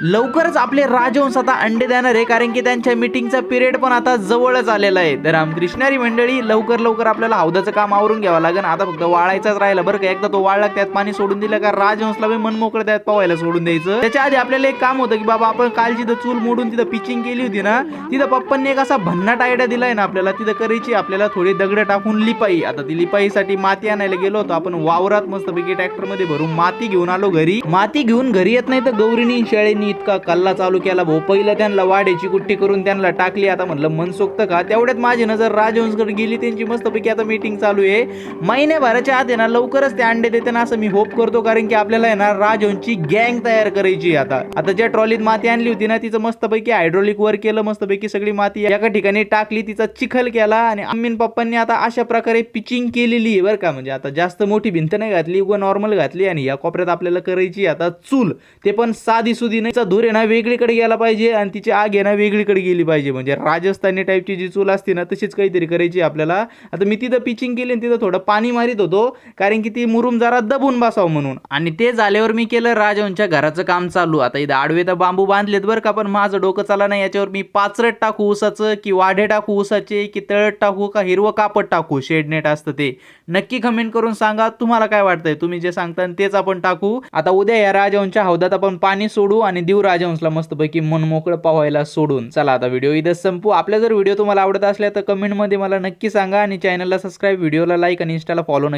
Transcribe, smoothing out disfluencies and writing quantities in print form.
लवकरच आपले राजहंस आता अंडे देणार आहे, कारण की त्यांच्या मीटिंगचा पिरियड पण आता जवळच आलेला आहे। तर रामकृष्णारी मंडळी लवकर लवकर आपल्याला हौदाचं काम आवरून घ्यावं लागेल। आता फक्त वाळायचाच राहिला बरं का। एकदा तो वाळला त्यात पाणी सोडून दिलं का राजहंसला बी मन मोकळं त्यात पवायला सोडून द्यायचं। त्याच्या आधी आपल्याला एक काम होतं की बाबा आपण काल जिथं चूल मोडून तिथं पिचिंग केली होती ना, तिथं पप्पांनी एक असा भन्नाट आयडिया दिलाय ना आपल्याला, तिथं करायची आपल्याला थोडी दगड टाकून लिपाई। आता ती लिपाईसाठी माती आणायला गेलो होतो आपण वावरात, मस्तपैकी ट्रॅक्टर मध्ये भरून माती घेऊन आलो घरी। माती घेऊन घरी येत नाही तर गौरीनी शाळेनी इतका कल्ला चालू केला भाऊ। पहिलं त्यांना वाड्याची कुट्टी करून त्यांना टाकली। आता म्हणलं मनसोक्त का, तेवढ्यात माझी नजर राजहंसकडे गेली, त्यांची मस्तपैकी आता मीटिंग चालू आहे। महिन्याभराच्या आत आहे ना लवकरच ते अंडे देते ना असं मी होप करतो, कारण की आपल्याला आहे ना राजहंसची गँग तयार करायची। आता ज्या ट्रॉलीत माती आणली होती ना तिचं मस्तपैकी हायड्रोलिक वर केलं, मस्तपैकी सगळी माती एका ठिकाणी टाकली, तिचा चिखल केला आणि अम्मीन पप्पांनी आता अशा प्रकारे पिचिंग केलेली आहे बरं का। म्हणजे आता जास्त मोठी भिंत नाही घातली, उगा नॉर्मल घातली आणि या कोपऱ्यात आपल्याला करायची आता चूल। ते पण साधी सुधी नाही, धूर आहे ना वेगळीकडे गेला पाहिजे आणि तिची आग आहे ना वेगळीकडे गेली पाहिजे। म्हणजे राजस्थानी टाईपची जी चूल असते ना तशीच काहीतरी करायची आपल्याला। आता मी तिथं पिचिंग केली आणि तिथं थोडं पाणी मारित होतो, कारण की ती मुरुम जरा दबून बसावं म्हणून। आणि ते झाल्यावर मी केलं राजहंसच्या घराचं काम चालू। आता इथं आडवे तर बांबू बांधलेत बरं का, पण माझं डोकं चाला नाही याच्यावर मी पाचरट टाकू ऊसाचं की वाढे टाकू ऊसाचे की तळट टाकू का हिरवं कापड टाकू शेड नेट असतं ते, नक्की कमेंट करून सांगा तुम्हाला काय वाटतंय। तुम्ही जे सांगता तेच आपण टाकू। आता उद्या या राजहंसच्या हौदात आपण पाणी सोडू आणि देऊ राजहंसला मस्तपैकी मन मोकळं पवायला सोडून। चला आता व्हिडिओ इथं संपू। आपल्या जर व्हिडिओ तुम्हाला आवडत असल्या तर कमेंट मध्ये मला नक्की सांगा आणि चॅनलला सबस्क्राईब, व्हिडिओला लाईक आणि इंस्टाला फॉलो